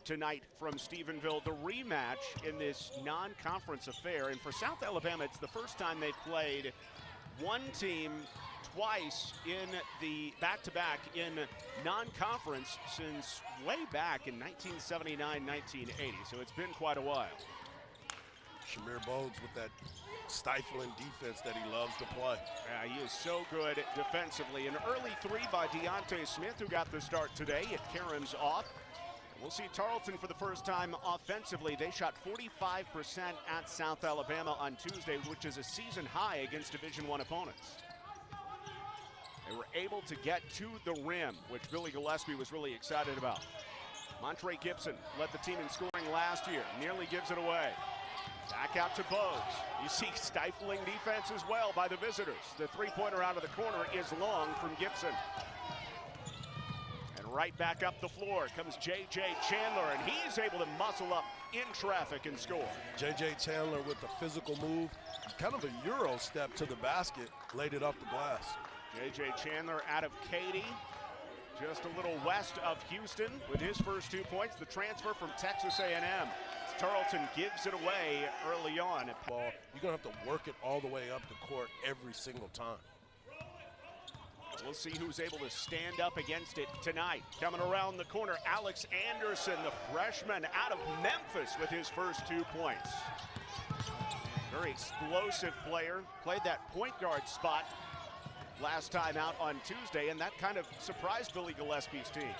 tonight from Stephenville, the rematch in this non-conference affair. And for South Alabama, it's the first time they've played one team twice in the back-to-back in non-conference since way back in 1979-1980. So it's been quite a while. Shamir Bogues with that stifling defense that he loves to play. Yeah, he is so good defensively. An early three by Deontay Smith, who got the start today. It caroms off. We'll see Tarleton for the first time offensively. They shot 45% at South Alabama on Tuesday, which is a season high against Division I opponents. They were able to get to the rim, which Billy Gillespie was really excited about. Montre Gibson led the team in scoring last year, nearly gives it away. Back out to Bogues. You see stifling defense as well by the visitors. The three-pointer out of the corner is long from Gibson. And right back up the floor comes J.J. Chandler, and he's able to muscle up in traffic and score. J.J. Chandler with the physical move, kind of a Euro step to the basket, laid it off the glass. J.J. Chandler out of Katy, just a little west of Houston with his first 2 points, the transfer from Texas A&M. Tarleton gives it away early on. Ball, you're going to have to work it all the way up the court every single time. We'll see who's able to stand up against it tonight. Coming around the corner, Alex Anderson, the freshman out of Memphis with his first 2 points. Very explosive player, played that point guard spot last time out on Tuesday, and that kind of surprised Billy Gillespie's team.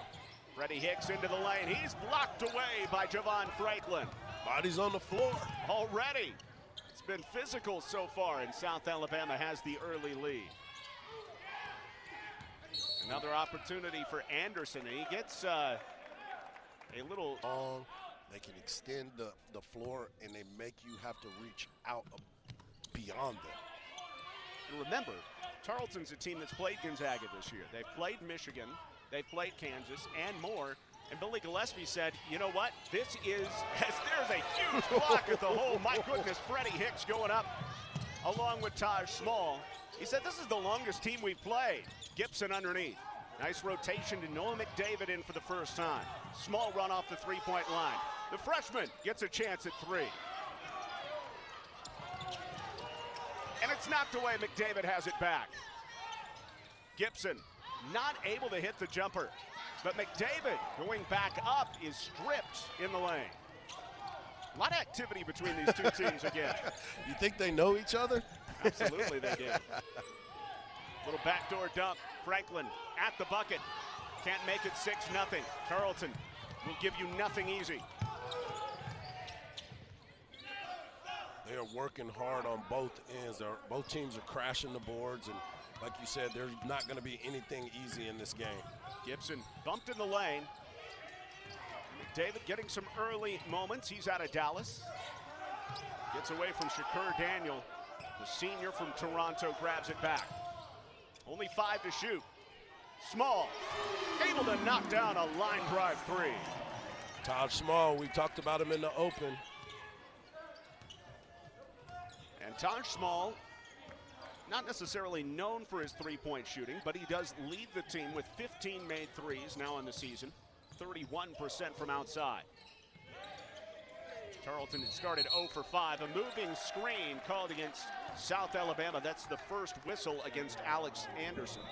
Freddie Hicks into the lane. He's blocked away by Javon Franklin. Bodies on the floor. Already. It's been physical so far, and South Alabama has the early lead. Another opportunity for Anderson. He gets a little long. They can extend the floor, and they make you have to reach out beyond them. And remember, Tarleton's a team that's played Gonzaga this year. They've played Michigan. They've played Kansas and more. And Billy Gillespie said, you know what? This is, as there's a huge block at the hole. My goodness, Freddie Hicks going up along with Taj Small. He said, this is the longest team we've played. Gibson underneath. Nice rotation to Noah McDavid in for the first time. Small run off the three-point line. The freshman gets a chance at three. And it's knocked away. McDavid has it back. Gibson not able to hit the jumper. But McDavid going back up is stripped in the lane. A lot of activity between these two teams again. You think they know each other? Absolutely they do. Little backdoor dump. Franklin at the bucket. Can't make it 6-0. Tarleton will give you nothing easy. They are working hard on both ends. Both teams are crashing the boards, and like you said, there's not going to be anything easy in this game. Gibson bumped in the lane. McDavid getting some early moments. He's out of Dallas. Gets away from Shakur Daniel. The senior from Toronto grabs it back. Only 5 to shoot. Small, able to knock down a line drive three. Taj Small, we talked about him in the open. And Taj Small, not necessarily known for his three-point shooting, but he does lead the team with 15 made threes now in the season, 31% from outside. Tarleton had started 0 for 5. A moving screen called against South Alabama. That's the first whistle against Alex Anderson.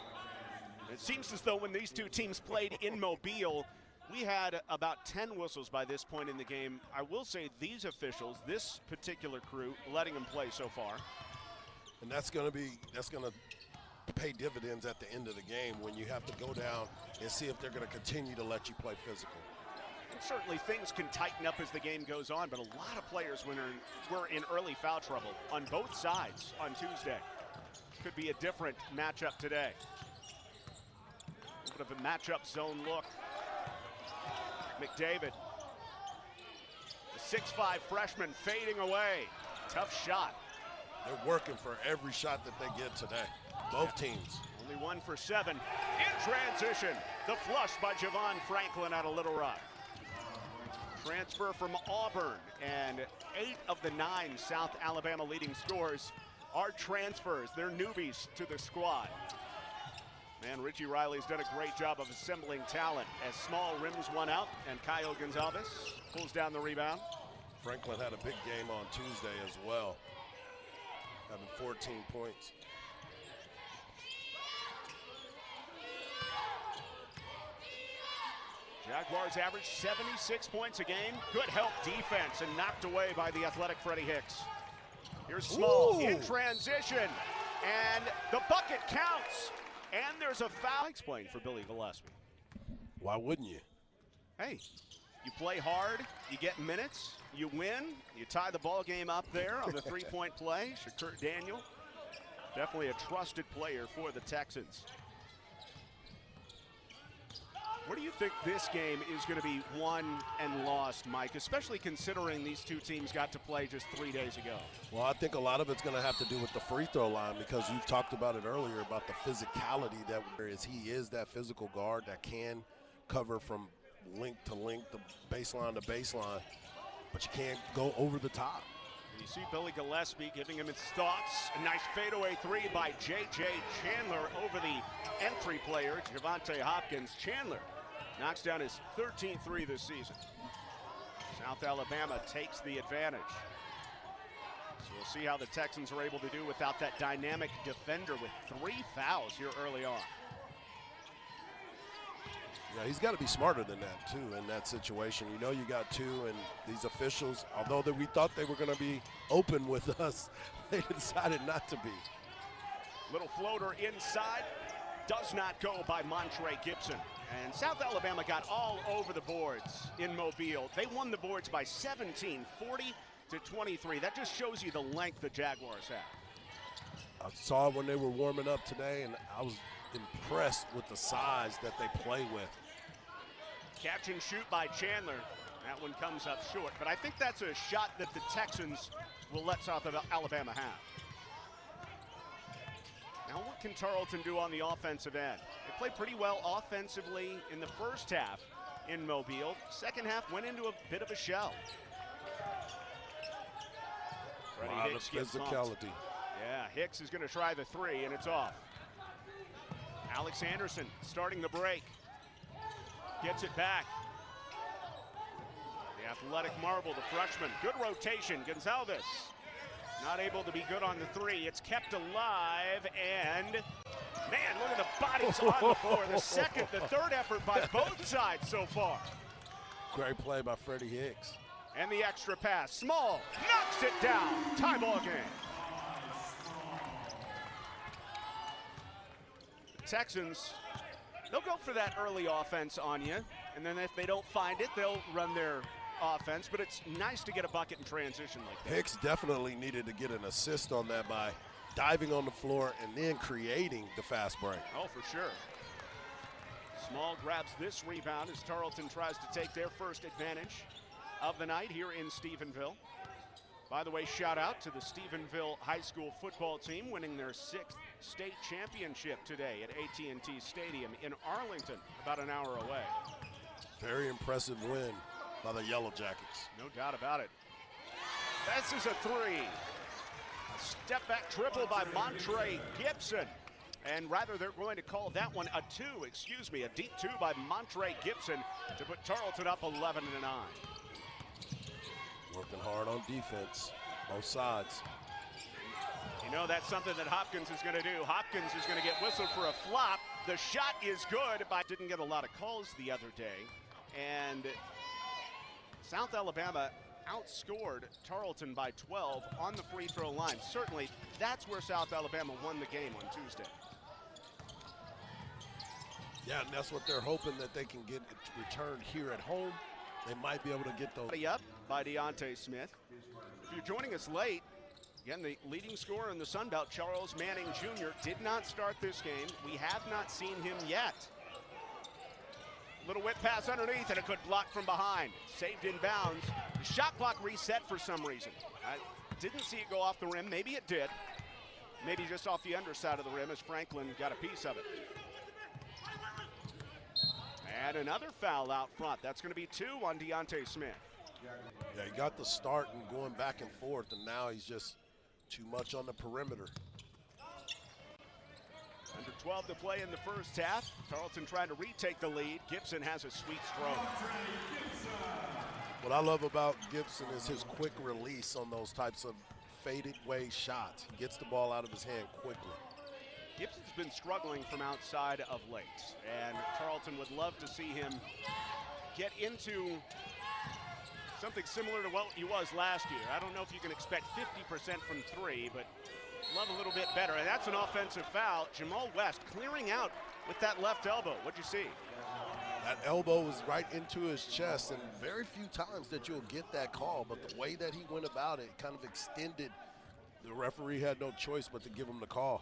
It seems as though when these two teams played in Mobile, we had about 10 whistles by this point in the game. I will say these officials, this particular crew, letting them play so far. And that's going to pay dividends at the end of the game when you have to go down and see if they're going to continue to let you play physical. And certainly things can tighten up as the game goes on, but a lot of players were in early foul trouble on both sides on Tuesday. Could be a different matchup today. A bit of a matchup zone look. McDavid, the 6'5" freshman fading away. Tough shot. They're working for every shot that they get today, both teams. Only 1 for 7. In transition, the flush by Javon Franklin out of Little Rock. Transfer from Auburn, and 8 of the 9 South Alabama leading scorers are transfers. They're newbies to the squad. Man, Richie Riley's done a great job of assembling talent as Small rims one out, and Kyle Gonzalez pulls down the rebound. Franklin had a big game on Tuesday as well, having 14 points. Jaguars average 76 points a game. Good help defense and knocked away by the athletic Freddie Hicks. Here's Small in transition, and the bucket counts. And there's a foul. Explained for Billy Gillespie. Why wouldn't you? Hey, you play hard, you get minutes, you win, you tie the ball game up there on the three-point play. Shakur Daniel, definitely a trusted player for the Texans. Where do you think this game is going to be won and lost, Mike, especially considering these two teams got to play just 3 days ago? Well, I think a lot of it's going to have to do with the free throw line, because you've talked about it earlier about the physicality that he is that physical guard that can cover from link to link, the baseline to baseline, but you can't go over the top. And you see Billy Gillespie giving him his thoughts. A nice fadeaway three by J.J. Chandler over the entry player, Javonte Hopkins. Chandler knocks down his 13th three this season. South Alabama takes the advantage. So we'll see how the Texans are able to do without that dynamic defender with 3 fouls here early on. Yeah, he's got to be smarter than that, too, in that situation. You know you got 2, and these officials, although we thought they were going to be open with us, they decided not to be. Little floater inside. Does not go by Montre Gibson. And South Alabama got all over the boards in Mobile. They won the boards by 17, 40-23. That just shows you the length the Jaguars have. I saw when they were warming up today, and I was impressed with the size that they play with. Catch and shoot by Chandler. That one comes up short, but I think that's a shot that the Texans will let South Alabama have. Now what can Tarleton do on the offensive end? They played pretty well offensively in the first half in Mobile. Second half went into a bit of a shell. A lot of physicality. Yeah, Hicks is going to try the three, and it's off. Alex Anderson starting the break. Gets it back. The athletic marvel, the freshman. Good rotation. Gonzalez not able to be good on the three. It's kept alive, and man, look at the bodies on the floor. The second, the third effort by both sides so far. Great play by Freddie Hicks. And the extra pass. Small knocks it down. Tie ball game. The Texans, they'll go for that early offense on you, and then if they don't find it, they'll run their offense, but it's nice to get a bucket in transition like that. Hicks definitely needed to get an assist on that by diving on the floor and then creating the fast break. Oh, for sure. Small grabs this rebound as Tarleton tries to take their first advantage of the night here in Stephenville. By the way, shout out to the Stephenville High School football team winning their 6th state championship today at AT&T Stadium in Arlington, about an hour away. Very impressive win by the Yellow Jackets. No doubt about it. This is a three. A step back triple by Montre Gibson. And rather, they're going to call that one a deep two by Montre Gibson to put Tarleton up 11-9. Working hard on defense, both sides. You know, that's something that Hopkins is going to do. Hopkins is going to get whistled for a flop. The shot is good, but didn't get a lot of calls the other day. And South Alabama outscored Tarleton by 12 on the free throw line. Certainly, that's where South Alabama won the game on Tuesday. Yeah, and that's what they're hoping, that they can get it returned here at home. They might be able to get those. Up by Deontay Smith. If you're joining us late, again, the leading scorer in the Sun Belt, Charles Manning Jr., did not start this game. We have not seen him yet. Little whip pass underneath, and a good block from behind. Saved in bounds. The shot clock reset for some reason. I didn't see it go off the rim. Maybe it did. Maybe just off the underside of the rim as Franklin got a piece of it. And another foul out front. That's going to be 2 on Deontay Smith. Yeah, he got the start and going back and forth, and now he's just too much on the perimeter. Under 12 to play in the first half. Tarleton trying to retake the lead. Gibson has a sweet stroke. What I love about Gibson is his quick release on those types of faded way shots. He gets the ball out of his hand quickly. Gibson's been struggling from outside of late, and Tarleton would love to see him get into something similar to what he was last year. I don't know if you can expect 50% from three, but love a little bit better. And that's an offensive foul. Jamal West clearing out with that left elbow. What'd you see? That elbow was right into his chest, and very few times that you'll get that call, but the way that he went about it kind of extended. The referee had no choice but to give him the call.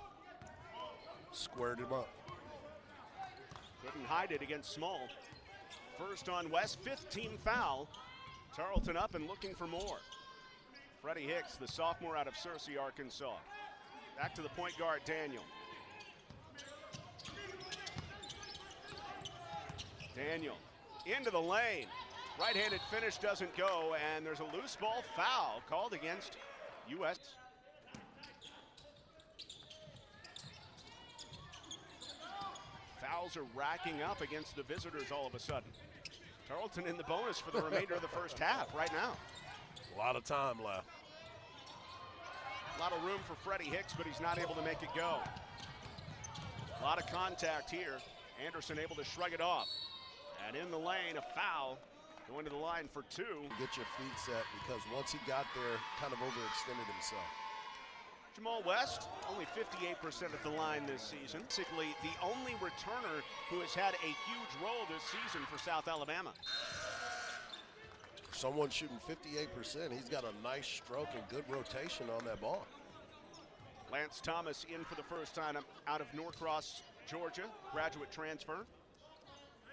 Squared him up. Couldn't hide it against Small. First on West, 15 foul. Tarleton up and looking for more. Freddie Hicks, the sophomore out of Searcy, Arkansas. Back to the point guard, Daniel. Daniel into the lane. Right-handed finish doesn't go, and there's a loose ball foul called against U.S. Fouls are racking up against the visitors all of a sudden. Tarleton in the bonus for the remainder of the first half right now. A lot of time left. A lot of room for Freddie Hicks, but he's not able to make it go. A lot of contact here. Anderson able to shrug it off. And in the lane, a foul going to the line for two. Get your feet set, because once he got there, kind of overextended himself. Jamal West, only 58% at the line this season. Basically, the only returner who has had a huge role this season for South Alabama. Someone shooting 58%, he's got a nice stroke and good rotation on that ball. Lance Thomas in for the first time out of Norcross, Georgia, graduate transfer.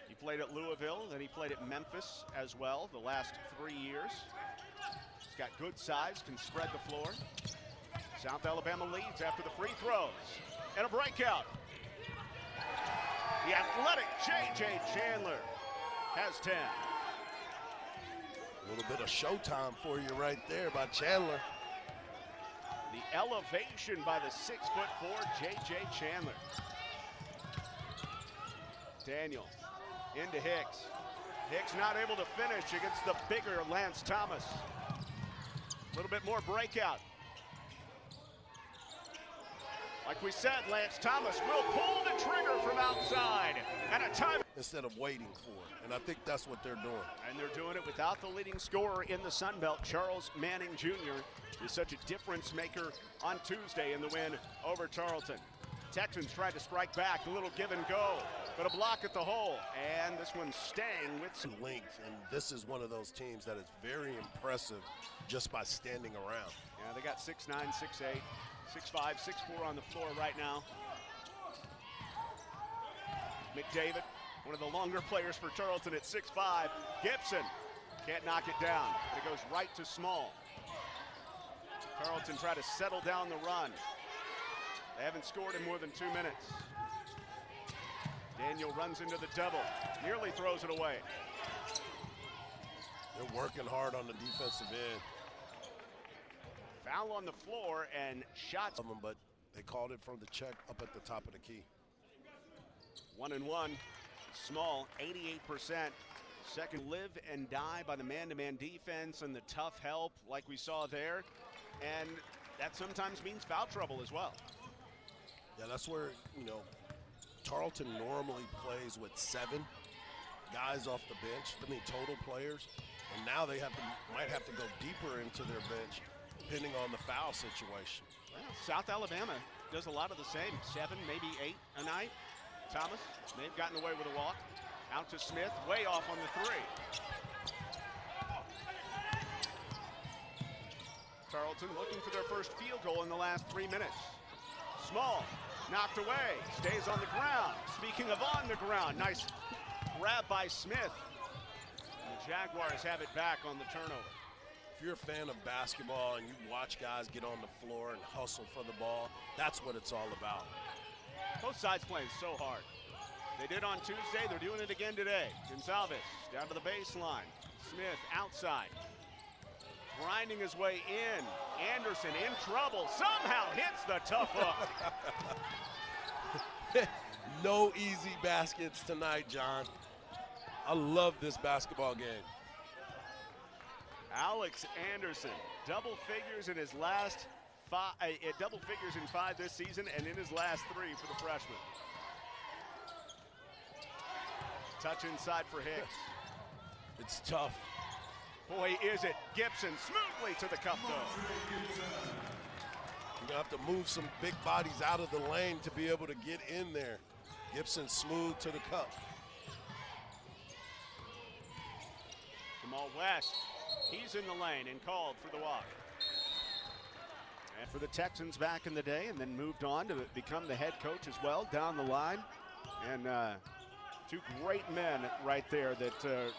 He played at Louisville, then he played at Memphis as well the last 3 years. He's got good size, can spread the floor. South Alabama leads after the free throws. And a breakout. The athletic J.J. Chandler has 10. A little bit of showtime for you right there by Chandler. The elevation by the 6'4" J.J. Chandler. Daniel into Hicks. Hicks not able to finish against the bigger Lance Thomas. A little bit more breakout. Like we said, Lance Thomas will pull the trigger from outside at a time. Instead of waiting for it, and I think that's what they're doing. And they're doing it without the leading scorer in the Sun Belt, Charles Manning Jr. is such a difference maker on Tuesday in the win over Tarleton. Texans tried to strike back, a little give and go, but a block at the hole, and this one's staying with some length, and this is one of those teams that is very impressive just by standing around. Yeah, they got 6'9", 6'8", 6'5", 6'4" on the floor right now. McDavid, one of the longer players for Tarleton at 6'5". Gibson can't knock it down, but it goes right to Small. Tarleton try to settle down the run. They haven't scored in more than 2 minutes. Daniel runs into the double, nearly throws it away. They're working hard on the defensive end. Foul on the floor and shots. But they called it from the check up at the top of the key. 1-1. Small, 88%. Second, live and die by the man-to-man defense and the tough help like we saw there. And that sometimes means foul trouble as well. Yeah, that's where, Tarleton normally plays with 7 guys off the bench, total players. And now they might have to go deeper into their bench depending on the foul situation. Well, South Alabama does a lot of the same. 7, maybe 8 a night. Thomas, they've gotten away with a walk. Out to Smith, way off on the 3. Tarleton looking for their first field goal in the last 3 minutes. Small, knocked away, stays on the ground. Speaking of on the ground, nice grab by Smith. And the Jaguars have it back on the turnover. If you're a fan of basketball and you watch guys get on the floor and hustle for the ball, that's what it's all about. Both sides playing so hard. They did on Tuesday, they're doing it again today. Gonzalez down to the baseline. Smith outside. Grinding his way in. Anderson in trouble. Somehow hits the tough hook. No easy baskets tonight, John. I love this basketball game. Alex Anderson, double figures in his last double figures in 5 this season, and in his last 3 for the freshman. Touch inside for Hicks. It's tough. Boy, is it. Gibson smoothly to the cup, though. You're going to have to move some big bodies out of the lane to be able to get in there. Gibson smooth to the cup. Jamal West, he's in the lane and called for the walk. And for the Texans back in the day, and then moved on to become the head coach as well down the line. And 2 great men right there that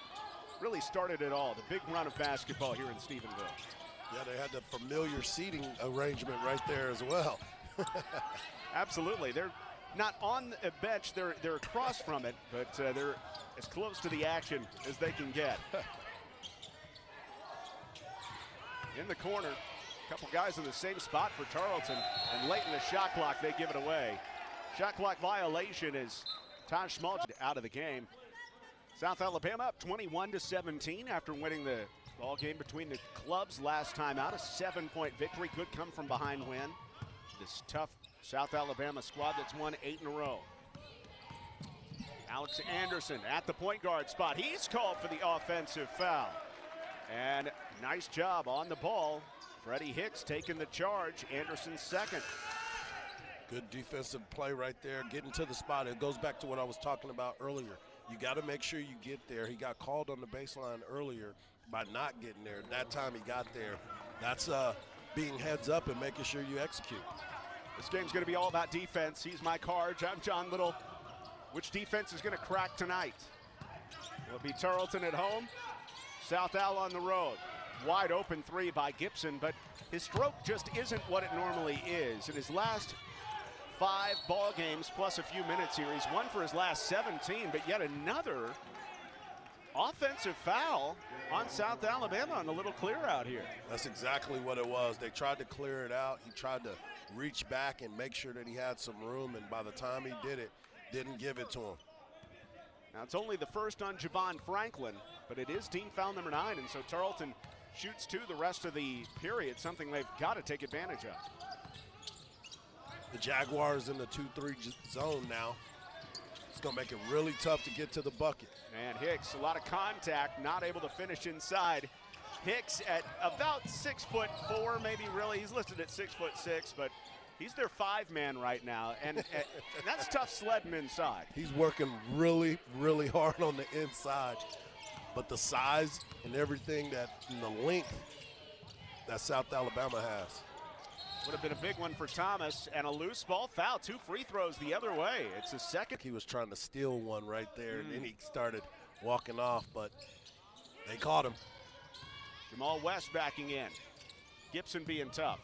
really started it all, the big run of basketball here in Stephenville. Yeah, they had the familiar seating arrangement right there as well. Absolutely. They're not on a bench, they're across from it, but they're as close to the action as they can get. In the corner, a couple guys in the same spot for Tarleton, and late in the shot clock, they give it away. Shot clock violation is Taj Small out of the game. South Alabama up 21-17 after winning the ball game between the clubs last time out. A 7-point victory could come from behind win. This tough South Alabama squad that's won 8 in a row. Alex Anderson at the point guard spot. He's called for the offensive foul. And nice job on the ball. Freddie Hicks taking the charge. Anderson's second. Good defensive play right there, getting to the spot. It goes back to what I was talking about earlier. You got to make sure you get there. He got called on the baseline earlier by not getting there. That time he got there. That's being heads up and making sure you execute. This game's going to be all about defense. He's my Carge. I'm John Little. Which defense is going to crack tonight? It'll be Tarleton at home, South Al on the road. Wide open 3 by Gibson, but his stroke just isn't what it normally is. In his last 5 ball games plus a few minutes here, he's won for his last 17, but yet another offensive foul on South Alabama on a little clear out here. That's exactly what it was. They tried to clear it out. He tried to reach back and make sure that he had some room, and by the time he did it, didn't give it to him. Now it's only the first on Javon Franklin, but it is team foul number 9, and so Tarleton shoots 2 the rest of the period, something they've got to take advantage of. The Jaguars in the 2-3 zone now. It's going to make it really tough to get to the bucket. And Hicks, a lot of contact, not able to finish inside. Hicks at about 6'4", maybe really. He's listed at 6'6", but he's their 5-man right now, and that's tough sledding inside. He's working really, really hard on the inside, but the size and everything and the length that South Alabama has. Would have been a big one for Thomas, and a loose ball foul. 2 free throws the other way. It's his second. He was trying to steal one right there, and then he started walking off, but they caught him. Jamal West backing in. Gibson being tough.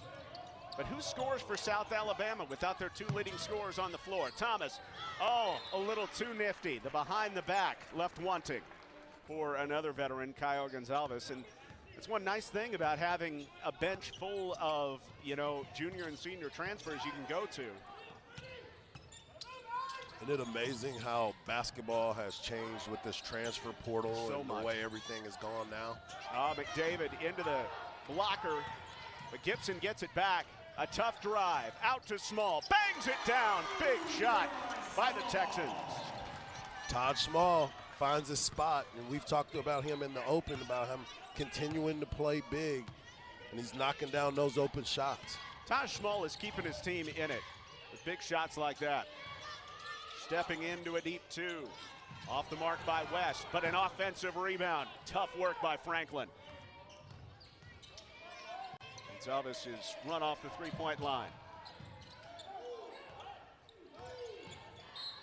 But who scores for South Alabama without their 2 leading scorers on the floor? Thomas, a little too nifty. The behind the back left wanting for another veteran, Kyle Gonzalez. And it's one nice thing about having a bench full of, junior and senior transfers you can go to. Isn't it amazing how basketball has changed with this transfer portal and the way everything is gone now? McDavid into the blocker, but Gibson gets it back. A tough drive, out to Small, bangs it down. Big shot by the Texans. Todd Small finds his spot, and we've talked about him in the open, about him continuing to play big, and he's knocking down those open shots. Taj Small is keeping his team in it with big shots like that. Stepping into a deep 2. Off the mark by West, but an offensive rebound. Tough work by Franklin. Gonzalez is run off the 3-point line.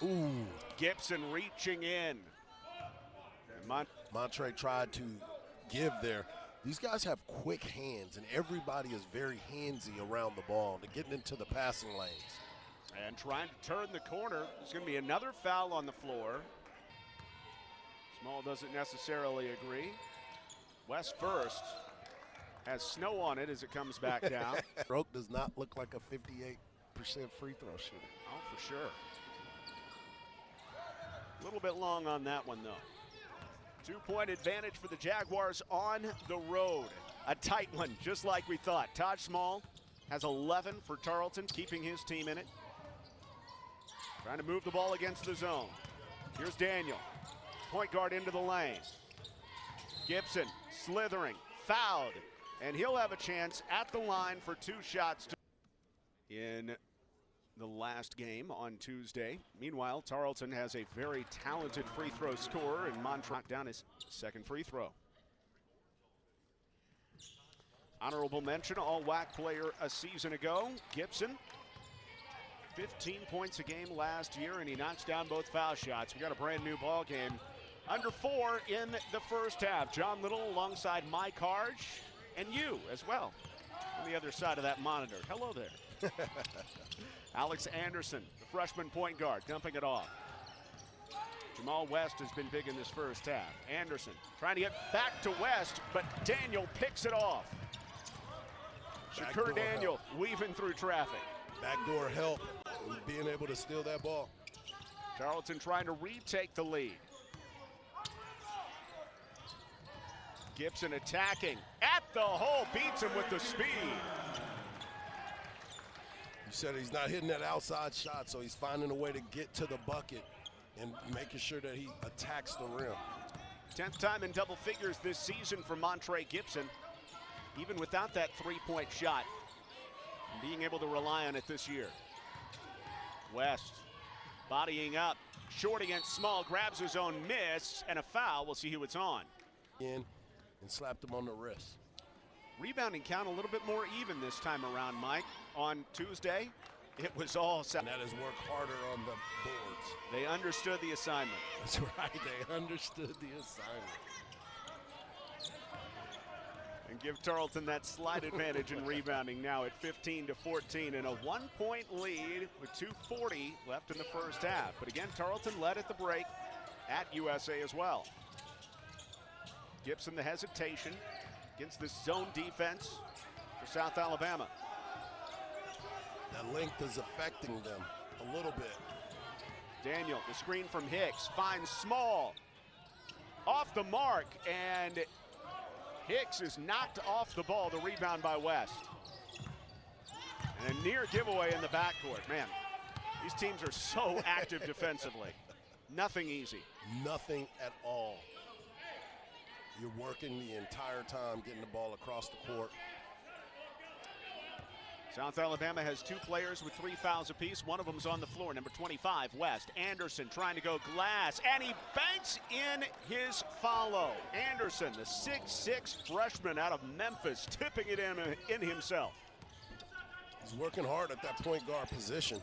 Ooh. Gibson reaching in. Montre tried to give there. These guys have quick hands, and everybody is very handsy around the ball. They're getting into the passing lanes. And trying to turn the corner. There's going to be another foul on the floor. Small doesn't necessarily agree. West first. Has snow on it as it comes back down. Stroke does not look like a 58% free throw shooter. Oh, for sure. A little bit long on that one, though. 2-point advantage for the Jaguars on the road. A tight one, just like we thought. Taj Small has 11 for Tarleton, keeping his team in it. Trying to move the ball against the zone. Here's Daniel. Point guard into the lane. Gibson slithering, fouled, and he'll have a chance at the line for 2 shots in the last game on Tuesday. Meanwhile, Tarleton has a very talented free throw scorer, and Montreux knocked down his second free throw. Honorable mention, all-WAC player a season ago, Gibson. 15 points a game last year, and he knocks down both foul shots. We got a brand new ball game. Under 4 in the first half. John Little alongside Mike Harge, and you as well on the other side of that monitor. Hello there. Alex Anderson, the freshman point guard, dumping it off. Jamal West has been big in this first half. Anderson trying to get back to West, but Daniel picks it off. Shakur Daniel weaving through traffic. Backdoor help, being able to steal that ball. Tarleton trying to retake the lead. Gibson attacking at the hole, beats him with the speed. You said he's not hitting that outside shot, so he's finding a way to get to the bucket and making sure that he attacks the rim. 10th time in double figures this season for Montreux Gibson, even without that 3-point shot, and being able to rely on it this year. West bodying up, short against Small, grabs his own miss, and a foul. We'll see who it's on. In and slapped him on the wrist. Rebounding count a little bit more even this time around, Mike. On Tuesday, it was all set. And that is work harder on the boards. They understood the assignment. That's right, they understood the assignment. And give Tarleton that slight advantage in rebounding now at 15-14 and a 1-point lead with 2:40 left in the first half. But again, Tarleton led at the break at USA as well. Gibson the hesitation against this zone defense for South Alabama. That length is affecting them a little bit. Daniel, the screen from Hicks, finds Small. Off the mark, and Hicks is knocked off the ball. The rebound by West. And a near giveaway in the backcourt. Man, these teams are so active defensively. Nothing easy. Nothing at all. You're working the entire time, getting the ball across the court. South Alabama has 2 players with 3 fouls apiece. One of them's on the floor, number 25, West. Anderson trying to go glass, and he banks in his follow. Anderson, the 6'6" freshman out of Memphis, tipping it in himself. He's working hard at that point guard position.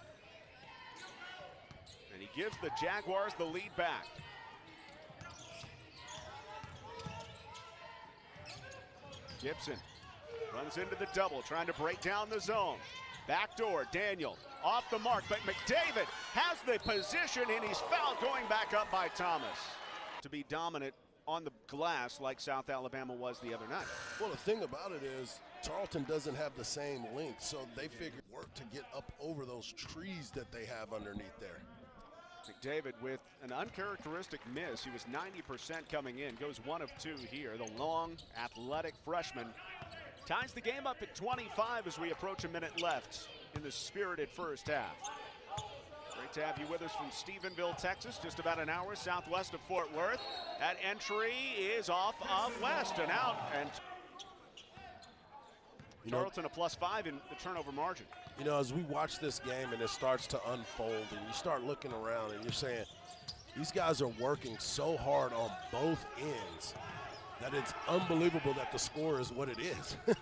And he gives the Jaguars the lead back. Gibson runs into the double, trying to break down the zone. Backdoor, Daniel off the mark, but McDavid has the position, and he's fouled, going back up by Thomas. To be dominant on the glass like South Alabama was the other night. Well, the thing about it is Tarleton doesn't have the same length, so they figured work to get up over those trees that they have underneath there. McDavid with an uncharacteristic miss. He was 90% coming in, goes 1 of 2 here. The long, athletic freshman ties the game up at 25 as we approach a minute left in the spirited first half. Great to have you with us from Stephenville, Texas, just about an hour southwest of Fort Worth. That entry is off of West and out, and Tarleton a +5 in the turnover margin. You know, as we watch this game and it starts to unfold and you start looking around and you're saying, these guys are working so hard on both ends that it's unbelievable that the score is what it is. What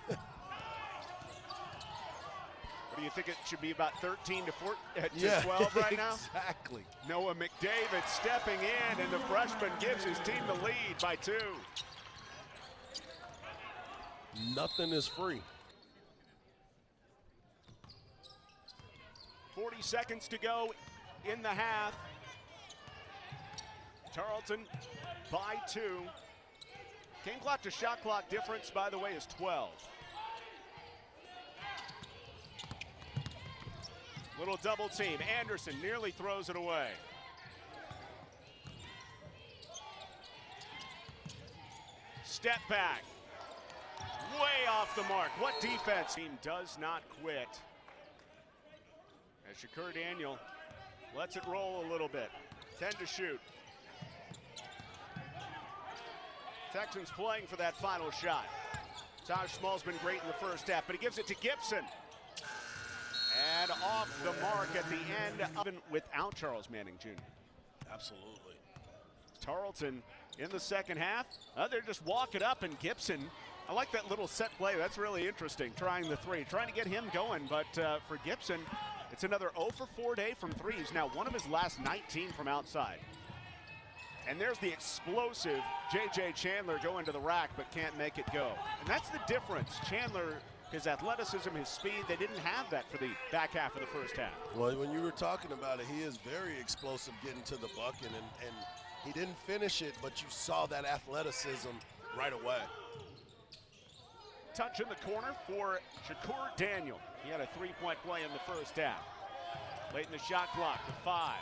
do you think it should be, about 13 to 12 right now? Exactly. Noah McDavid stepping in, and the freshman gives his team the lead by 2. Nothing is free. 40 seconds to go in the half. Tarleton by 2. Game clock to shot clock difference, by the way, is 12. Little double team. Anderson nearly throws it away. step back. Way off the mark. What defense? Team does not quit. As Shakur Daniel lets it roll a little bit. 10 to shoot. Texans playing for that final shot. Taj Small's been great in the first half, but he gives it to Gibson. And off the mark at the end, even without Charles Manning Jr. Absolutely. Tarleton in the second half, they're just walking up, and Gibson, I like that little set play. That's really interesting, trying the three, trying to get him going. But for Gibson, it's another 0 for 4 day from three. He's now one of his last 19 from outside. And there's the explosive J.J. Chandler going to the rack, but can't make it go. And that's the difference. Chandler, his athleticism, his speed, they didn't have that for the back half of the first half. Well, when you were talking about it, he is very explosive getting to the bucket, and he didn't finish it, but you saw that athleticism right away. Touch in the corner for Shakur Daniel. He had a three-point play in the first half. Late in the shot clock to 5.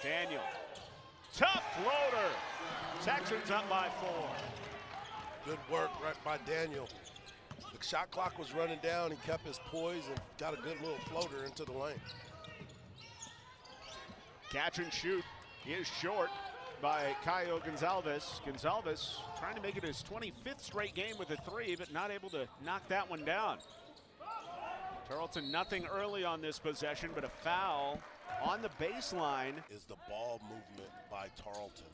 Daniel, tough floater. Texans up by 4. Good work right by Daniel. The shot clock was running down. He kept his poise and got a good little floater into the lane. Catch and shoot is short by Caio Gonzalez. Gonzalez trying to make it his 25th straight game with a three, but not able to knock that one down. Tarleton nothing early on this possession, but a foul on the baseline. Is the ball movement by Tarleton.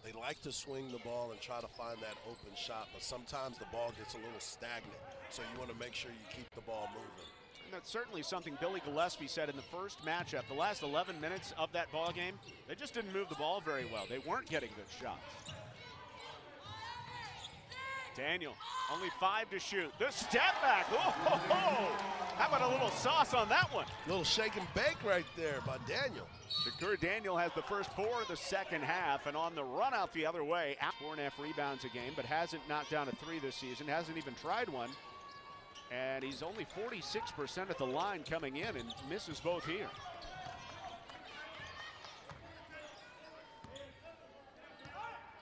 They like to swing the ball and try to find that open shot, but sometimes the ball gets a little stagnant. So you want to make sure you keep the ball moving. And that's certainly something Billy Gillespie said in the first matchup. The last 11 minutes of that ball game, they just didn't move the ball very well. They weren't getting good shots. Daniel, only 5 to shoot. The step back. Oh, how about a little sauce on that one? Little shake and bake right there by Daniel. Shakur Daniel has the first 4 of the second half, and on the run out the other way, 4.5 rebounds a game, but hasn't knocked down a 3 this season, hasn't even tried one. And he's only 46% at the line coming in and misses both here.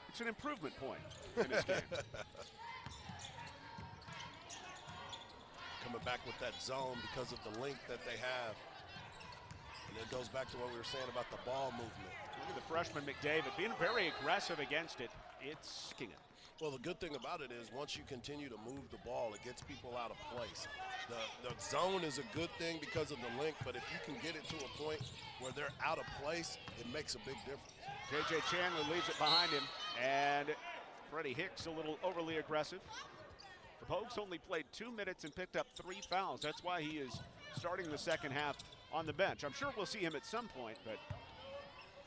It's an improvement point in his game. Coming back with that zone because of the length that they have. And it goes back to what we were saying about the ball movement. Look at the freshman McDavid being very aggressive against it. It's kicking it. Well, the good thing about it is once you continue to move the ball, it gets people out of place. The zone is a good thing because of the length, but if you can get it to a point where they're out of place, it makes a big difference. J.J. Chandler leaves it behind him, and Freddie Hicks a little overly aggressive. The Pokes only played 2 minutes and picked up 3 fouls. That's why he is starting the second half on the bench. I'm sure we'll see him at some point, but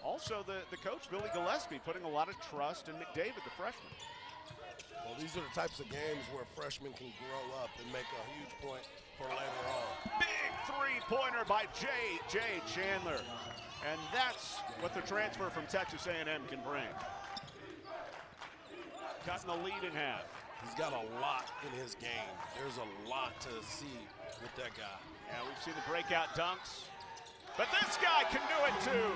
also the coach, Billy Gillespie, putting a lot of trust in McDavid, the freshman. Well, these are the types of games where freshmen can grow up and make a huge point for later on. Big three-pointer by J.J. Chandler. And that's what the transfer from Texas A&M can bring. Cutting the lead in half. He's got a lot in his game. There's a lot to see with that guy. Yeah, we've seen the breakout dunks. But this guy can do it too.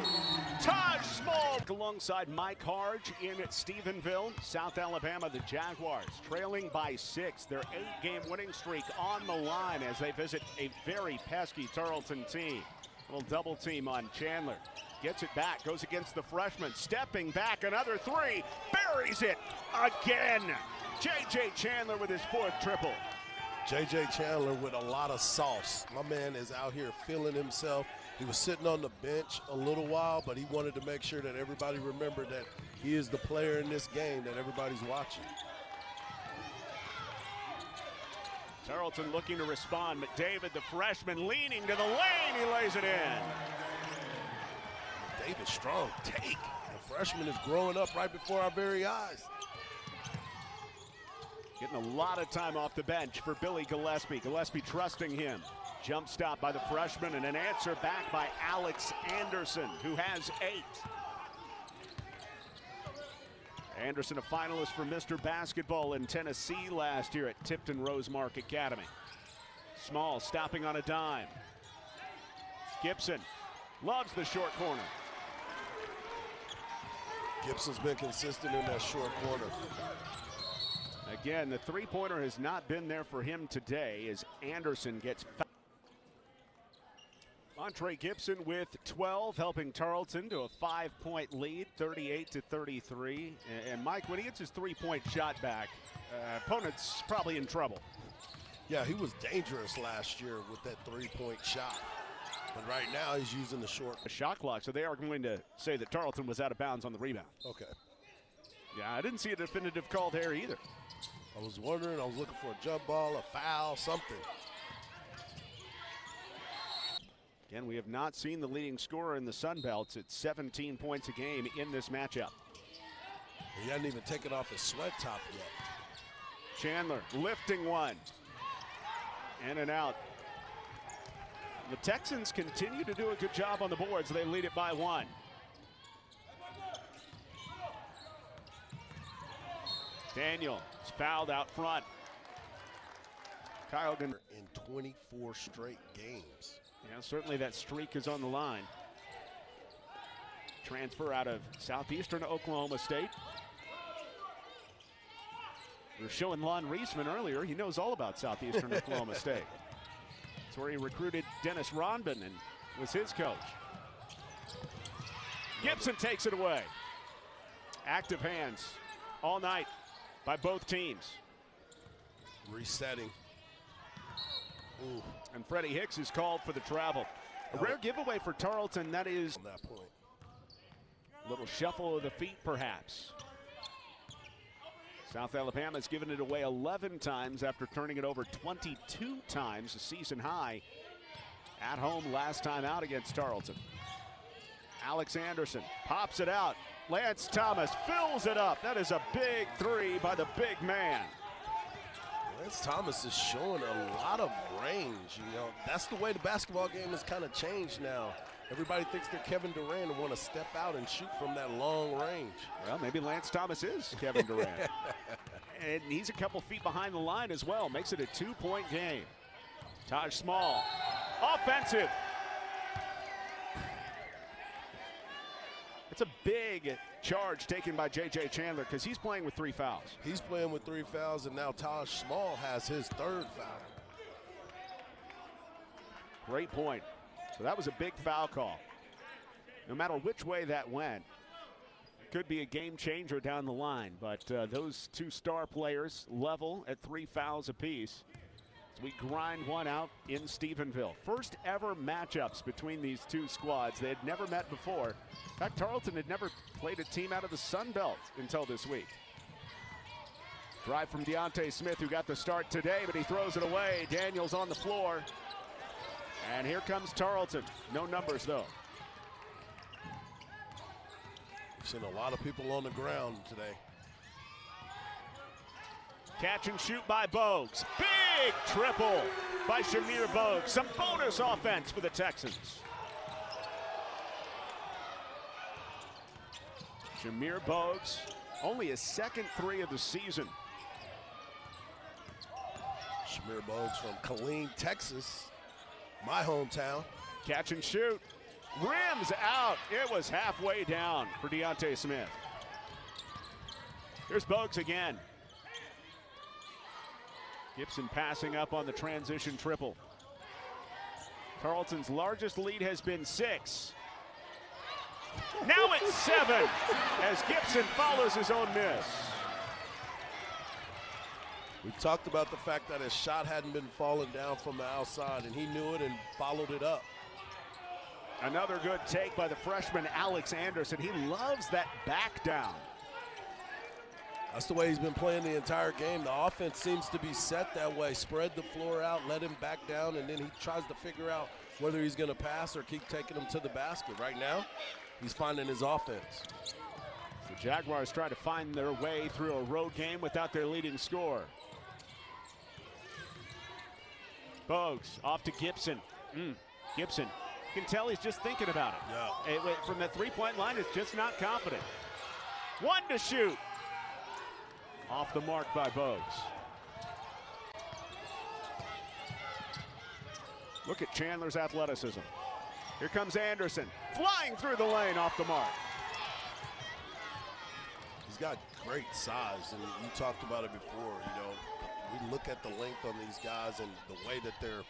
Taj Small alongside Mike Harge in Stephenville, South Alabama. The Jaguars trailing by 6. Their 8-game winning streak on the line as they visit a very pesky Tarleton team. A little double team on Chandler. Gets it back, goes against the freshman. Stepping back, another 3. Buries it again. J.J. Chandler with his 4th triple. J.J. Chandler with a lot of sauce. My man is out here feeling himself. He was sitting on the bench a little while, but he wanted to make sure that everybody remembered that he is the player in this game that everybody's watching. Tarleton looking to respond. McDavid, the freshman, leaning to the lane. He lays it in. McDavid, strong take. The freshman is growing up right before our very eyes. Getting a lot of time off the bench for Billy Gillespie. Gillespie trusting him. Jump stop by the freshman and an answer back by Alex Anderson, who has 8. Anderson, a finalist for Mr. Basketball in Tennessee last year at Tipton Rosemark Academy. Small stopping on a dime. Gibson loves the short corner. Gibson's been consistent in that short corner. Again, the three-pointer has not been there for him today as Anderson gets fouled. Montre Gibson with 12, helping Tarleton to a 5-point lead, 38-33. And Mike, when he gets his three-point shot back, opponent's probably in trouble. Yeah, he was dangerous last year with that three-point shot. But right now he's using the short. A shot clock, so they are going to say that Tarleton was out of bounds on the rebound. Okay. Yeah, I didn't see a definitive call there either. I was wondering, I was looking for a jump ball, a foul, something. Again, we have not seen the leading scorer in the Sun Belts at 17 points a game in this matchup. He hadn't even taken off his sweat top yet. Chandler lifting one. In and out. The Texans continue to do a good job on the boards. They lead it by one. Daniel is fouled out front. Kyle in 24 straight games. Yeah, certainly that streak is on the line. Transfer out of Southeastern Oklahoma State. We were showing Lon Reisman earlier. He knows all about Southeastern Oklahoma State. That's where he recruited Dennis Rodman and was his coach. Gibson takes it away. Active hands all night by both teams. Resetting. Ooh. And Freddie Hicks is called for the travel. A rare giveaway for Tarleton, that is. On that point. A little shuffle of the feet, perhaps. South Alabama's given it away 11 times after turning it over 22 times, a season high. At home last time out against Tarleton. Alex Anderson pops it out. Lance Thomas fills it up. That is a big three by the big man. Lance Thomas is showing a lot of range. You know, that's the way the basketball game has kind of changed now. Everybody thinks they're Kevin Durant and want to step out and shoot from that long range. Well, maybe Lance Thomas is Kevin Durant. And he's a couple feet behind the line as well. Makes it a 2-point game. Taj Small, offensive. It's a big charge taken by J.J. Chandler because he's playing with 3 fouls. He's playing with 3 fouls, and now Taj Small has his 3rd foul. Great point. So that was a big foul call. No matter which way that went, it could be a game changer down the line. But those 2 star players level at 3 fouls apiece as we grind one out in Stephenville. First ever matchups between these 2 squads. They had never met before. In fact, Tarleton had never played a team out of the Sun Belt until this week. Drive from Deontay Smith, who got the start today, but he throws it away. Daniels on the floor. And here comes Tarleton. No numbers, though. We've seen a lot of people on the ground today. Catch and shoot by Bogues. Big triple by Shamir Bogues. Some bonus offense for the Texans. Shamir Bogues, only his 2nd 3 of the season. Shamir Bogues from Killeen, Texas. My hometown. Catch and shoot. Rims out. It was halfway down for Deontay Smith. Here's Bogues again. Gibson passing up on the transition triple. Tarleton's largest lead has been 6. Now it's 7 as Gibson follows his own miss. We talked about the fact that his shot hadn't been falling down from the outside, and he knew it and followed it up. Another good take by the freshman Alex Anderson. He loves that back down. That's the way he's been playing the entire game. The offense seems to be set that way. Spread the floor out, let him back down, and then he tries to figure out whether he's going to pass or keep taking him to the basket. Right now, he's finding his offense. The Jaguars try to find their way through a road game without their leading scorer. Bogues off to Gibson. Gibson, you can tell he's just thinking about it. Yeah. From the 3-point line, is just not confident. 1 to shoot. Off the mark by Bogues. Look at Chandler's athleticism. Here comes Anderson, flying through the lane off the mark. He's got great size, and you talked about it before. You know, we look at the length on these guys and the way that they're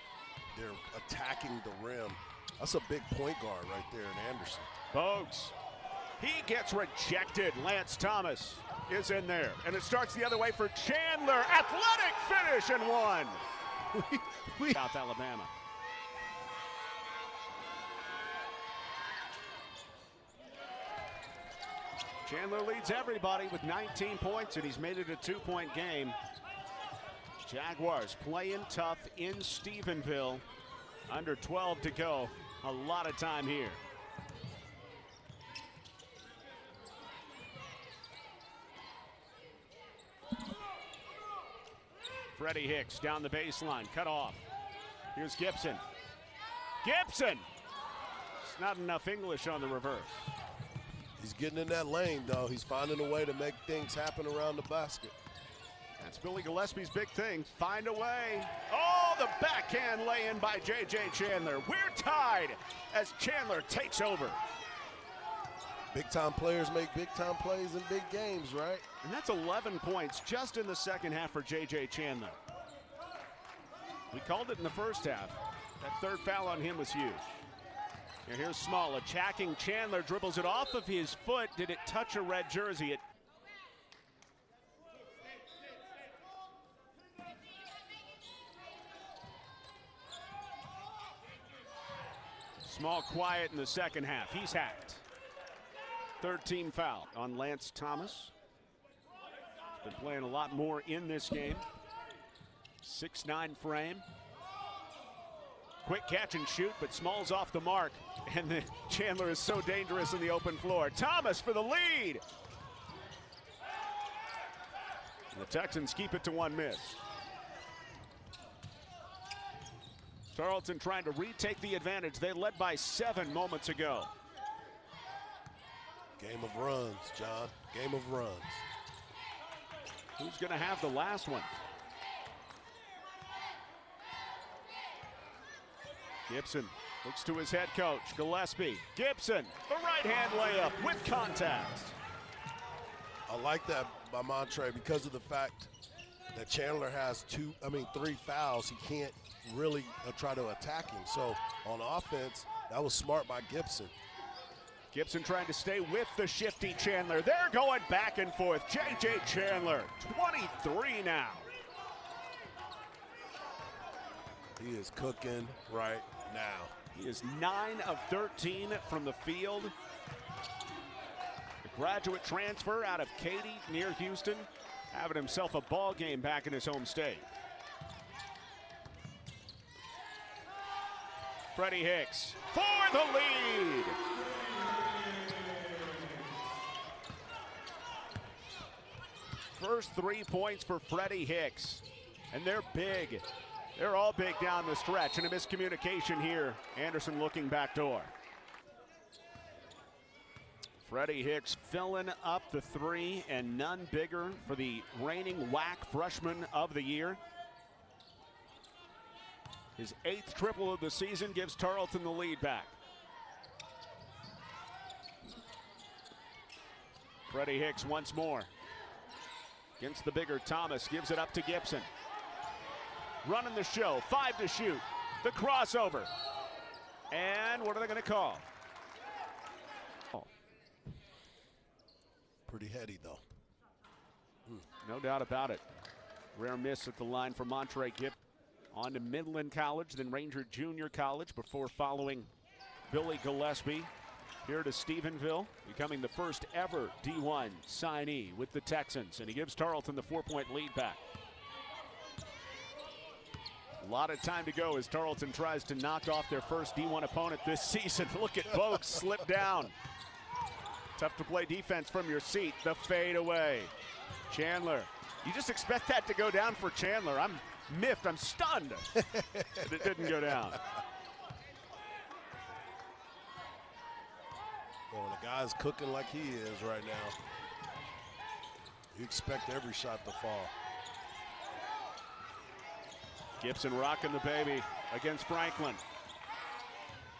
attacking the rim. That's a big point guard right there in Anderson. Bogues, he gets rejected. Lance Thomas is in there, and it starts the other way for Chandler. Athletic finish and one. South Alabama. Chandler leads everybody with 19 points, and he's made it a 2-point game. Jaguars playing tough in Stephenville. Under 12 to go. A lot of time here. Freddie Hicks down the baseline, cut off. Here's Gibson. Gibson! It's not enough English on the reverse. He's getting in that lane, though. He's finding a way to make things happen around the basket. That's Billy Gillespie's big thing. Find a way. Oh, the backhand lay-in by J.J. Chandler. We're tied as Chandler takes over. Big-time players make big-time plays in big games, right? And that's 11 points just in the second half for J.J. Chandler. We called it in the first half. That third foul on him was huge. And here's Small attacking Chandler, dribbles it off of his foot. Did it touch a red jersey? Small quiet in the second half. He's hacked. Third team foul on Lance Thomas. He's been playing a lot more in this game. 6'9" frame. Quick catch and shoot, but Small's off the mark. And the Chandler is so dangerous in the open floor. Thomas for the lead. And the Texans keep it to one miss. Tarleton trying to retake the advantage. They led by 7 moments ago. Game of runs, John. Game of runs. Who's going to have the last one? Gibson looks to his head coach, Gillespie. Gibson, the right-hand layup with contact. I like that by Montre because of the fact that Chandler has 3 fouls. He can't really try to attack him. So on offense, that was smart by Gibson. Gibson trying to stay with the shifty Chandler. They're going back and forth. J.J. Chandler, 23 now. He is cooking right now. He is 9 of 13 from the field. The graduate transfer out of Katy near Houston, having himself a ball game back in his home state. Freddie Hicks for the lead. First 3 points for Freddie Hicks, and they're big. They're all big down the stretch, and a miscommunication here. Anderson looking backdoor. Freddie Hicks filling up the 3, and none bigger for the reigning WAC freshman of the year. His 8th triple of the season gives Tarleton the lead back. Freddie Hicks once more. Against the bigger Thomas, gives it up to Gibson. Running the show, 5 to shoot. The crossover. And what are they going to call? Pretty heady, though. No doubt about it. Rare miss at the line for Montre Gibson. On to Midland College, then Ranger Junior College before following Billy Gillespie here to Stephenville, becoming the first ever D1 signee with the Texans. And he gives Tarleton the 4-point lead back. A lot of time to go as Tarleton tries to knock off their first D1 opponent this season. Look at Bogues slip down. Tough to play defense from your seat. The fade away. Chandler. You just expect that to go down for Chandler. I'm miffed. I'm stunned. But it didn't go down. Well, when a guy's cooking like he is right now, you expect every shot to fall. Gibson rocking the baby against Franklin.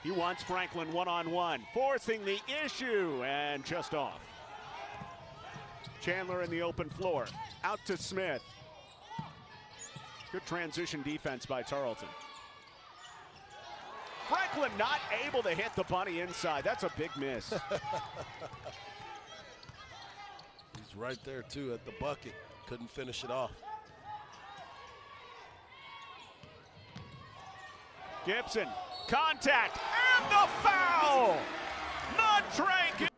He wants Franklin one-on-one, forcing the issue, and just off. Chandler in the open floor. Out to Smith. Good transition defense by Tarleton. Franklin not able to hit the bunny inside. That's a big miss. He's right there, too, at the bucket. Couldn't finish it off. Gibson, contact, and the foul! Montre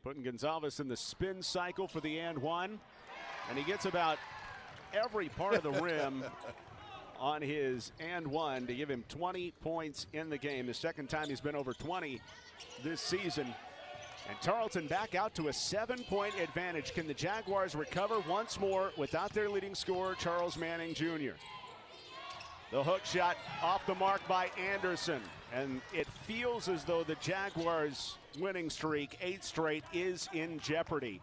putting Gonzalez in the spin cycle for the and one, and he gets about every part of the rim on his and one to give him 20 points in the game. The second time he's been over 20 this season. And Tarleton back out to a 7-point advantage. Can the Jaguars recover once more without their leading scorer, Charles Manning Jr.? The hook shot off the mark by Anderson. And it feels as though the Jaguars' winning streak, 8 straight, is in jeopardy.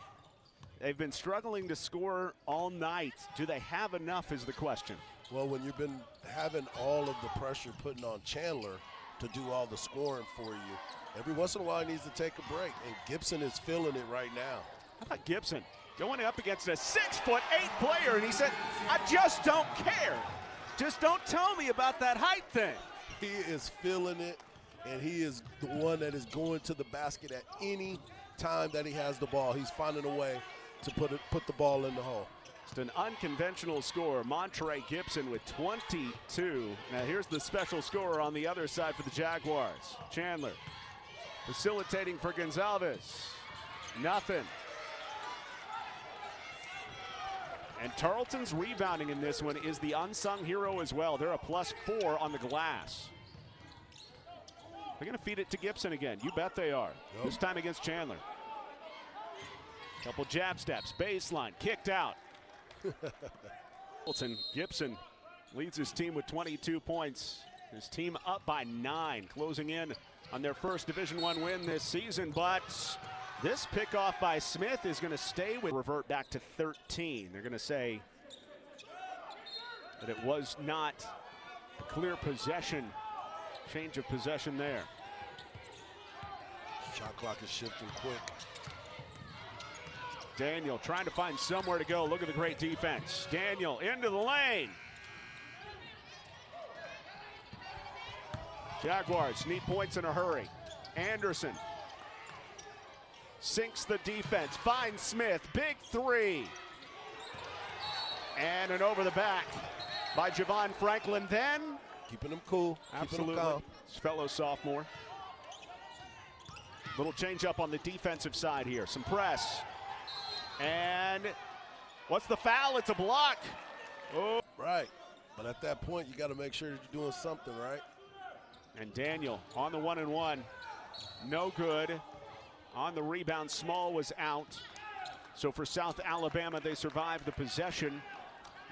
They've been struggling to score all night. Do they have enough is the question. Well, when you've been having all of the pressure putting on Chandler to do all the scoring for you, every once in a while he needs to take a break, and Gibson is feeling it right now. How about Gibson going up against a 6'8" player, and he said, I just don't care. Just don't tell me about that height thing. He is feeling it, and he is the one that is going to the basket at any time that he has the ball. He's finding a way to put the ball in the hole. Just an unconventional score. Montre Gibson with 22. Now here's the special scorer on the other side for the Jaguars. Chandler facilitating for Gonzalez. Nothing. And Tarleton's rebounding in this one is the unsung hero as well. They're a +4 on the glass. They're going to feed it to Gibson again. You bet they are. Yep. This time against Chandler. Couple jab steps, baseline, kicked out. Gibson leads his team with 22 points. His team up by 9, closing in on their first Division I win this season. But this pickoff by Smith is going to stay with revert back to 13. They're going to say that it was not a clear possession, change of possession there. Shot clock is shifting quick. Daniel trying to find somewhere to go. Look at the great defense. Daniel into the lane. Jaguars need points in a hurry. Anderson sinks the defense, finds Smith, big three. And an over the back by Javon Franklin then. Keeping him cool, absolutely. Keeping him calm. His fellow sophomore. Little change up on the defensive side here, some press. And what's the foul? It's a block. Oh. Right, but at that point, you got to make sure that you're doing something, right? And Daniel on the 1-and-1, no good. On the rebound, Small was out. So for South Alabama, they survived the possession,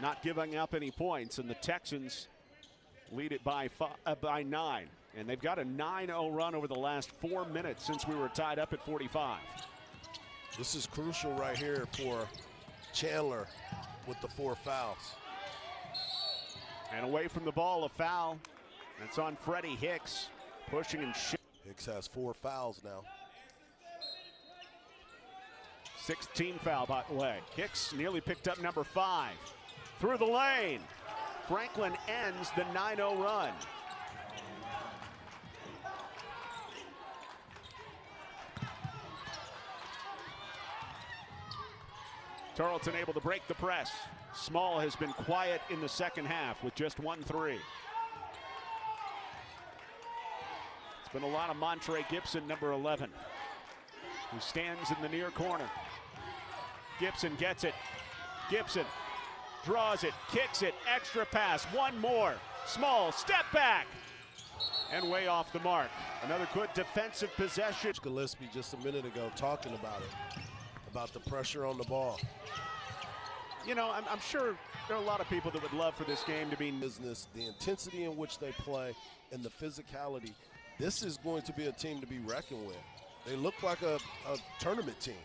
not giving up any points, and the Texans lead it by 9. And they've got a 9-0 run over the last 4 minutes since we were tied up at 45. This is crucial right here for Chandler with the 4 fouls. And away from the ball, a foul. That's on Freddie Hicks, pushing and shooting. Hicks has 4 fouls now. 16 foul by the way. Hicks nearly picked up number 5. Through the lane. Franklin ends the 9-0 run. Tarleton able to break the press. Small has been quiet in the second half with just 1 3. It's been a lot of Montre Gibson, number 11, who stands in the near corner. Gibson gets it. Gibson draws it, kicks it, extra pass, one more. Small, step back, and way off the mark. Another good defensive possession. Gillespie just a minute ago talking about it, about the pressure on the ball. You know, I'm sure there are a lot of people that would love for this game to be business, the intensity in which they play, and the physicality. This is going to be a team to be reckoned with. They look like a tournament team.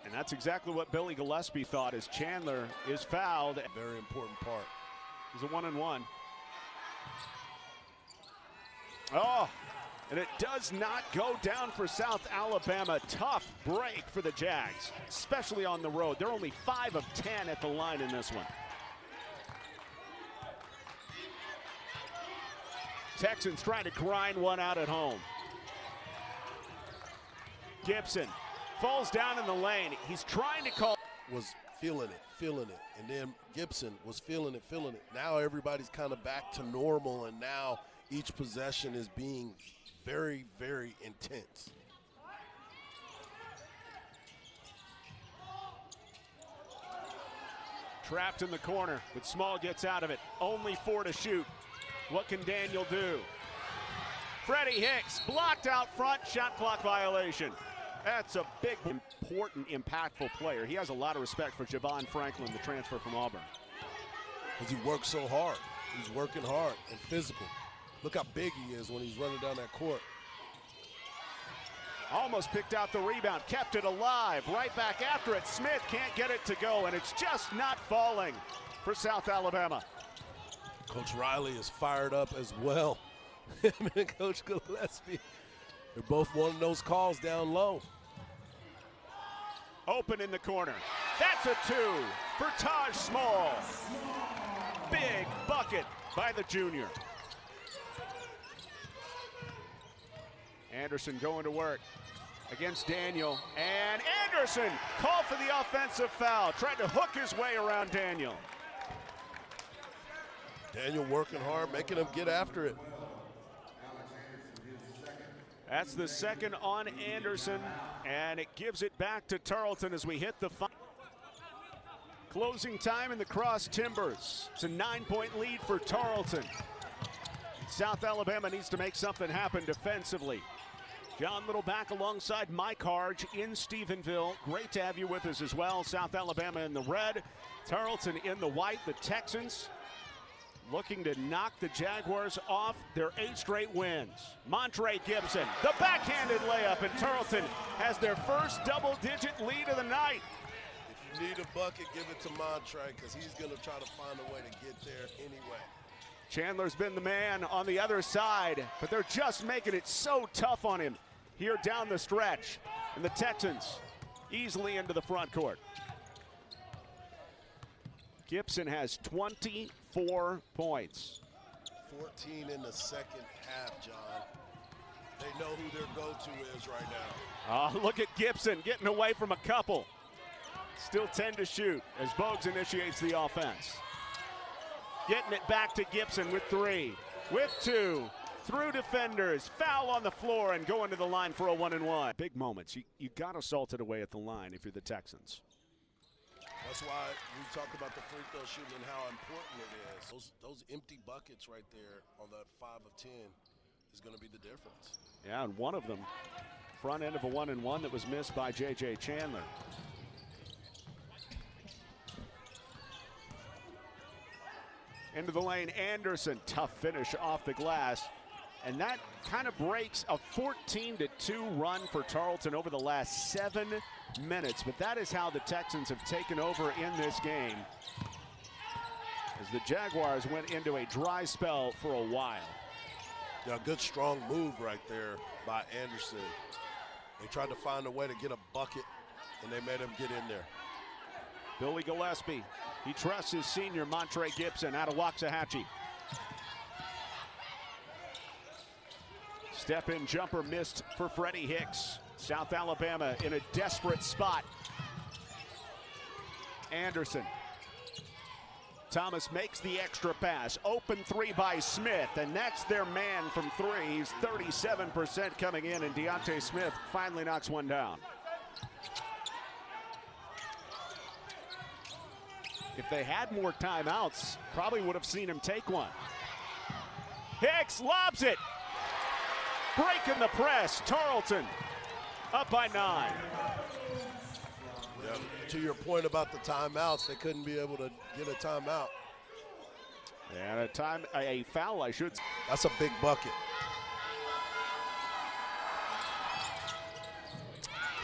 And that's exactly what Billy Gillespie thought as Chandler is fouled. Very important part. He's a 1-and-1. Oh, And it does not go down for South Alabama. Tough break for the Jags, especially on the road. They're only 5 of 10 at the line in this one. Texans trying to grind one out at home. Gibson falls down in the lane. He's trying to call. Was feeling it. And then Gibson was feeling it. Now everybody's kind of back to normal, and now each possession is being very, very intense. Trapped in the corner, but Small gets out of it. Only 4 to shoot. What can Daniel do? Freddie Hicks blocked out front, shot clock violation. That's a big, important, impactful player. He has a lot of respect for Javon Franklin, the transfer from Auburn. Because he works so hard. He's working hard and physical. Look how big he is when he's running down that court. Almost picked out the rebound, kept it alive. Right back after it. Smith can't get it to go, and it's just not falling for South Alabama. Coach Riley is fired up as well. Him and Coach Gillespie. They're both wanting those calls down low. Open in the corner. That's a 2 for Taj Small. Big bucket by the junior. Anderson going to work against Daniel. And Anderson called for the offensive foul. Tried to hook his way around Daniel. Daniel working hard, making him get after it. That's the second on Anderson, and it gives it back to Tarleton as we hit the closing time in the Cross Timbers. It's a 9-point lead for Tarleton. South Alabama needs to make something happen defensively. John Little back alongside Mike Harge in Stephenville. Great to have you with us as well. South Alabama in the red, Tarleton in the white. The Texans looking to knock the Jaguars off their 8 straight wins. Montre Gibson, the backhanded layup, and Tarleton has their first double-digit lead of the night. If you need a bucket, give it to Montre, because he's going to try to find a way to get there anyway. Chandler's been the man on the other side, but they're just making it so tough on him here down the stretch. And the Texans easily into the front court. Gibson has 24 points. 14 in the second half, John. They know who their go-to is right now. Look at Gibson getting away from a couple. Still 10 to shoot as Bogues initiates the offense. Getting it back to Gibson with 3, with 2, through defenders, foul on the floor, and going to the line for a 1-and-1. Big moments. You got to salt it away at the line if you're the Texans. That's why we talk about the free throw shooting and how important it is. Those empty buckets right there on that 5 of 10 is going to be the difference. Yeah, and one of them, front end of a 1-and-1 that was missed by J.J. Chandler. Into the lane, Anderson, tough finish off the glass. And that kind of breaks a 14-2 run for Tarleton over the last 7 minutes. But that is how the Texans have taken over in this game, as the Jaguars went into a dry spell for a while. Yeah, a good strong move right there by Anderson. They tried to find a way to get a bucket, and they made him get in there. Billy Gillespie, he trusts his senior Montre Gibson out of Waxahachie. Step-in jumper missed for Freddie Hicks. South Alabama in a desperate spot. Anderson. Thomas makes the extra pass. Open 3 by Smith, and that's their man from 3. He's 37% coming in, and Deontay Smith finally knocks one down. If they had more timeouts, probably would have seen him take one. Hicks lobs it. Breaking the press. Tarleton up by 9. Yeah, to your point about the timeouts, they couldn't be able to get a timeout. And a foul, I should say. That's a big bucket.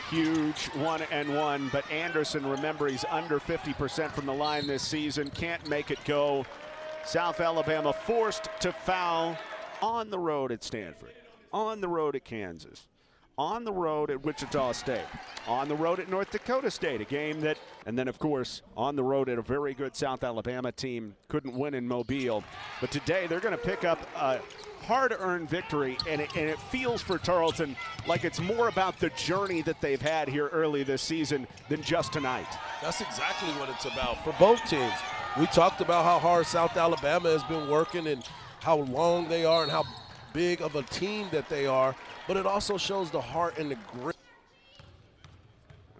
Huge 1-and-1, but Anderson, remember, he's under 50% from the line this season. Can't make it go. South Alabama forced to foul on the road at Stanford. on the road at Kansas, on the road at Wichita State, on the road at North Dakota State, a game that, and then of course on the road at a very good South Alabama team, couldn't win in Mobile. But today they're going to pick up a hard-earned victory, and it feels for Tarleton like it's more about the journey that they've had here early this season than just tonight. That's exactly what it's about for both teams. We talked about how hard South Alabama has been working and how long they are and how big of a team that they are, but it also shows the heart and the grit.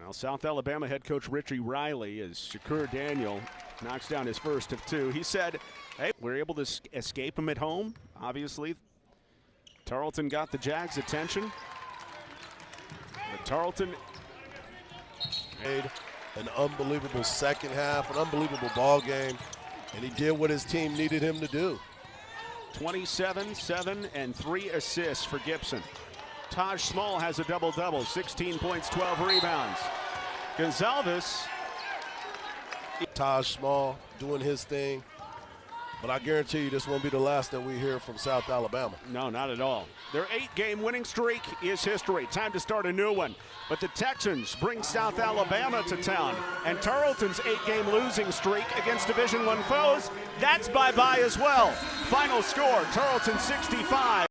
Well, South Alabama head coach Richie Riley, as Shakur Daniel knocks down his first of two, he said, hey, we're able to escape them at home. Obviously, Tarleton got the Jags' attention. But Tarleton made an unbelievable second half, an unbelievable ball game, and he did what his team needed him to do. 27, 7, and 3 assists for Gibson. Taj Small has a double-double, 16 points, 12 rebounds. Gonzalez. Taj Small doing his thing, but I guarantee you this won't be the last that we hear from South Alabama. No, not at all. Their 8-game winning streak is history. Time to start a new one. But the Texans bring South Alabama to town, and Tarleton's 8-game losing streak against Division I foes, that's bye-bye as well. Final score, Tarleton 65.